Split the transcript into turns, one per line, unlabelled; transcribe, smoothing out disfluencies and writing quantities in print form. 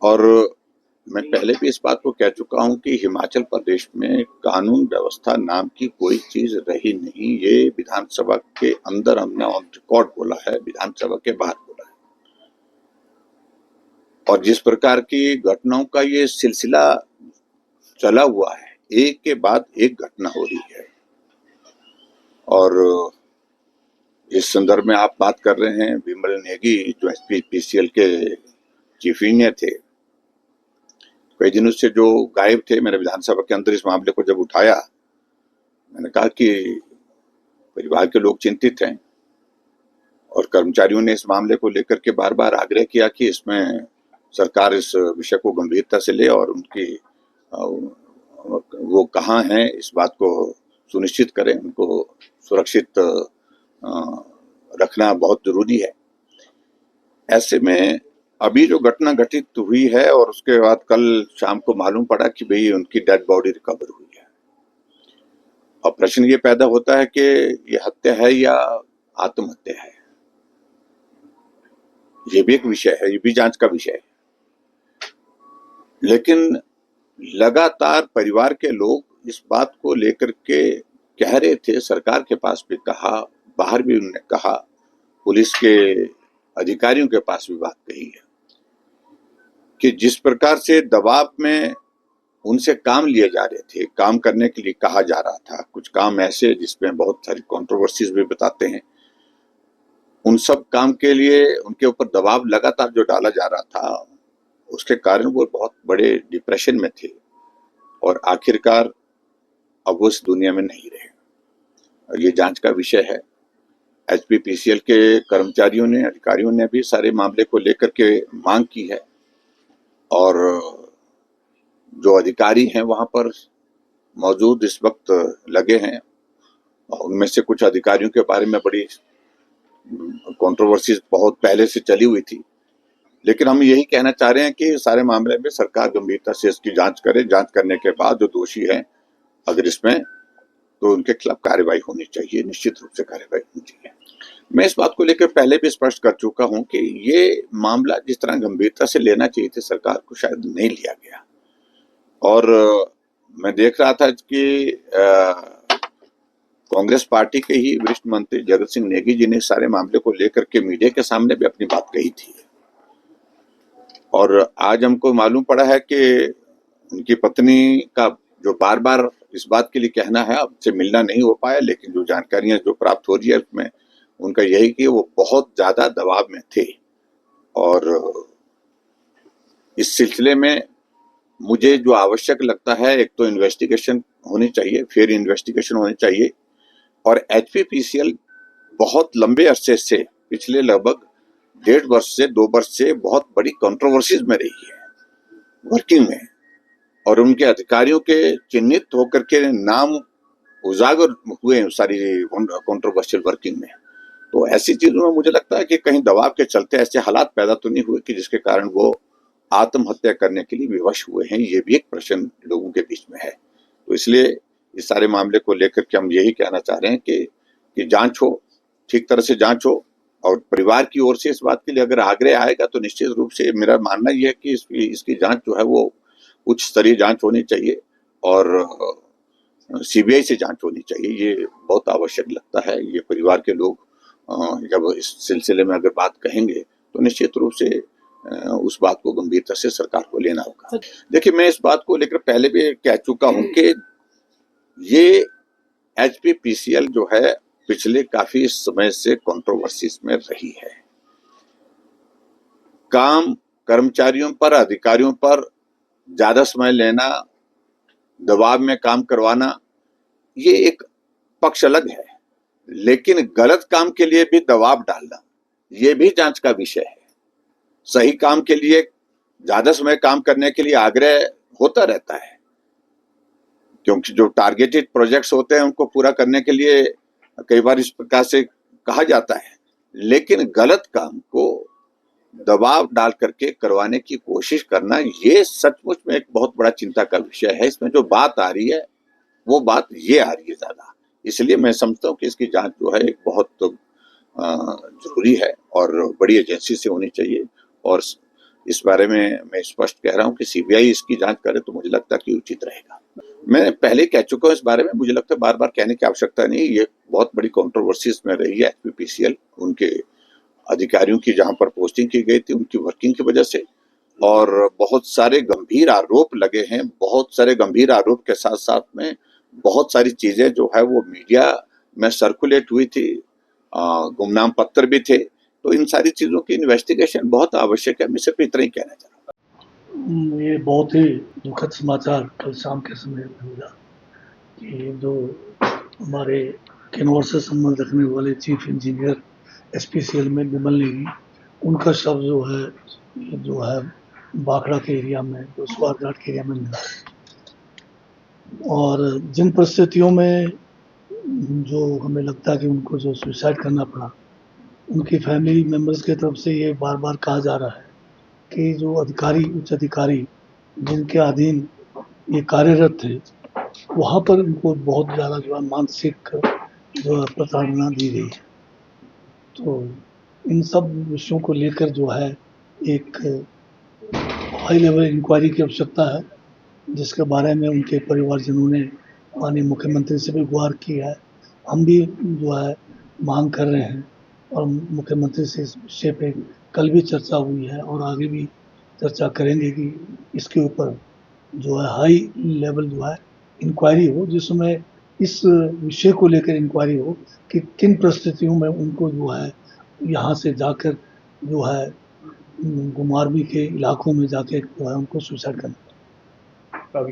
और मैं पहले भी इस बात को कह चुका हूं कि हिमाचल प्रदेश में कानून व्यवस्था नाम की कोई चीज रही नहीं। ये विधानसभा के अंदर हमने ऑन रिकॉर्ड बोला है, विधानसभा के बाहर बोला है। और जिस प्रकार की घटनाओं का ये सिलसिला चला हुआ है, एक के बाद एक घटना हो रही है। और इस संदर्भ में आप बात कर रहे हैं विमल नेगी, जो एचपीपीसीएल के चीफ इंजीनियर थे, कई दिनों से जो गायब थे। मैंने विधानसभा के अंदर इस मामले को जब उठाया, मैंने कहा कि परिवार के लोग चिंतित हैं और कर्मचारियों ने इस मामले को लेकर के बार बार आग्रह किया कि इसमें सरकार इस विषय को गंभीरता से ले और उनकी वो कहाँ हैं इस बात को सुनिश्चित करें, उनको सुरक्षित रखना बहुत जरूरी है। ऐसे में अभी जो घटना घटित हुई है और उसके बाद कल शाम को मालूम पड़ा कि भाई उनकी डेड बॉडी रिकवर हुई है। अब प्रश्न ये पैदा होता है कि ये हत्या है या आत्महत्या है। ये भी एक विषय है, ये भी जांच का विषय है। लेकिन लगातार परिवार के लोग इस बात को लेकर के कह रहे थे, सरकार के पास भी कहा, बाहर भी उन्होंने कहा, पुलिस के अधिकारियों के पास भी बात कही है कि जिस प्रकार से दबाव में उनसे काम लिए जा रहे थे, काम करने के लिए कहा जा रहा था, कुछ काम ऐसे जिसमें बहुत सारी कंट्रोवर्सीज भी बताते हैं, उन सब काम के लिए उनके ऊपर दबाव लगातार जो डाला जा रहा था, उसके कारण वो बहुत बड़े डिप्रेशन में थे और आखिरकार अब वो इस दुनिया में नहीं रहे। और ये जांच का विषय है। एचपीपीसीएल के कर्मचारियों ने, अधिकारियों ने भी सारे मामले को लेकर के मांग की है और जो अधिकारी हैं वहां पर मौजूद इस वक्त लगे हैं। और उनमें से कुछ अधिकारियों के बारे में बड़ी कंट्रोवर्सीज बहुत पहले से चली हुई थी, लेकिन हम यही कहना चाह रहे हैं कि सारे मामले में सरकार गंभीरता से इसकी जांच करे। जांच करने के बाद जो दोषी हैं अगर इसमें, तो उनके खिलाफ कार्रवाई होनी चाहिए, निश्चित रूप से कार्रवाई होनी चाहिए। मैं इस बात को लेकर पहले भी स्पष्ट कर चुका हूं कि ये मामला जिस तरह गंभीरता से लेना चाहिए था सरकार को, शायद नहीं लिया गया। और मैं देख रहा था कि कांग्रेस पार्टी के ही वरिष्ठ मंत्री जगत सिंह नेगी जी ने सारे मामले को लेकर के मीडिया के सामने भी अपनी बात कही थी। और आज हमको मालूम पड़ा है कि उनकी पत्नी का जो बार बार इस बात के लिए कहना है, अब से मिलना नहीं हो पाया, लेकिन जो जानकारियां जो प्राप्त हो रही है उसमें उनका यही कि वो बहुत ज्यादा दबाव में थे। और इस सिलसिले में मुझे जो आवश्यक लगता है, एक तो इन्वेस्टिगेशन होनी चाहिए, फिर इन्वेस्टिगेशन होनी चाहिए। और एचपीपीसीएल बहुत लंबे अरसे से, पिछले लगभग 1.5 वर्ष से 2 वर्ष से बहुत बड़ी कंट्रोवर्सीज में रही है वर्किंग में, और उनके अधिकारियों के चिन्हित होकर के नाम उजागर हुए सारी कंट्रोवर्शियल वर्किंग में। तो ऐसी चीजों में मुझे लगता है कि कहीं दबाव के चलते ऐसे हालात पैदा तो नहीं हुए कि जिसके कारण वो आत्महत्या करने के लिए विवश हुए हैं। ये भी एक प्रश्न लोगों के बीच में है। तो इसलिए इस सारे मामले को लेकर के हम यही कहना चाह रहे हैं कि जांच हो, ठीक तरह से जांच हो। और परिवार की ओर से इस बात के लिए अगर आग्रह आएगा तो निश्चित रूप से मेरा मानना यह है कि इसकी जांच जो है वो उच्च स्तरीय जांच होनी चाहिए और सीबीआई से जांच होनी चाहिए। ये बहुत आवश्यक लगता है। ये परिवार के लोग जब इस सिलसिले में अगर बात कहेंगे तो निश्चित रूप से उस बात को गंभीरता से सरकार को लेना होगा। देखिए, मैं इस बात को लेकर पहले भी कह चुका हूं कि ये एचपीपीसीएल जो है पिछले काफी समय से कंट्रोवर्सीज में रही है। काम कर्मचारियों पर, अधिकारियों पर ज्यादा समय लेना, दबाव में काम करवाना, ये एक पक्ष अलग है, लेकिन गलत काम के लिए भी दबाव डालना ये भी जांच का विषय है। सही काम के लिए ज्यादा समय काम करने के लिए आग्रह होता रहता है, क्योंकि जो टारगेटेड प्रोजेक्ट्स होते हैं उनको पूरा करने के लिए कई बार इस प्रकार से कहा जाता है, लेकिन गलत काम को दबाव डाल करके करवाने की कोशिश करना, ये सचमुच में एक बहुत बड़ा चिंता का विषय है। इसमें जो बात आ रही है वो बात ये आ रही है ज्यादा। इसलिए मैं समझता हूँ कि इसकी जांच जो है एक बहुत जरूरी है और बड़ी एजेंसी से होनी चाहिए। और इस बारे में मैं स्पष्ट कह रहा हूं कि सीबीआई इसकी जांच करे तो मुझे लगता है कि उचित रहेगा। मैं पहले कह चुका हूं इस बारे में, मुझे लगता है बार बार कहने की आवश्यकता नहीं। ये बहुत बड़ी कंट्रोवर्सी इसमें रही है एचपीपीसीएल, उनके अधिकारियों की जहां पर पोस्टिंग की गई थी उनकी वर्किंग की वजह से, और बहुत सारे गंभीर आरोप लगे हैं। बहुत सारे गंभीर आरोप के साथ साथ में बहुत सारी चीजें जो है वो मीडिया में सर्कुलेट हुई थी, गुमनाम पत्र भी थे। तो इन सारी चीजों की इन्वेस्टिगेशन बहुत आवश्यक है। मैं सिर्फ इतना ही कहना चाह रहा हूँ।
ये बहुत ही दुखद समाचार कल शाम के समय मिला कि जो हमारे किन्नौर से संबंध रखने वाले चीफ इंजीनियर एसपीसीएल में विमल नेगी, उनका शव जो है बाखड़ा के एरिया में, जो स्वारघाट के एरिया में मिला। और जिन परिस्थितियों में जो हमें लगता है कि उनको जो सुसाइड करना पड़ा, उनकी फैमिली मेंबर्स की तरफ से ये बार बार कहा जा रहा है कि जो अधिकारी, उच्च अधिकारी जिनके अधीन ये कार्यरत थे, वहाँ पर उनको बहुत ज़्यादा जो है मानसिक जो है प्रताड़ना दी गई है। तो इन सब विषयों को लेकर जो है एक हाई लेवल इंक्वायरी की आवश्यकता है, जिसके बारे में उनके परिवारजनों ने माननीय मुख्यमंत्री से भी गुहार की है। हम भी जो है मांग कर रहे हैं और मुख्यमंत्री से इस विषय पे कल भी चर्चा हुई है और आगे भी चर्चा करेंगे कि इसके ऊपर जो है हाई लेवल जो है इंक्वायरी हो, जिसमें इस विषय को लेकर इंक्वायरी हो कि किन परिस्थितियों में उनको जो है यहाँ से जाकर जो है गुमारवी के इलाकों में जाके जो है उनको सुसाइड करना।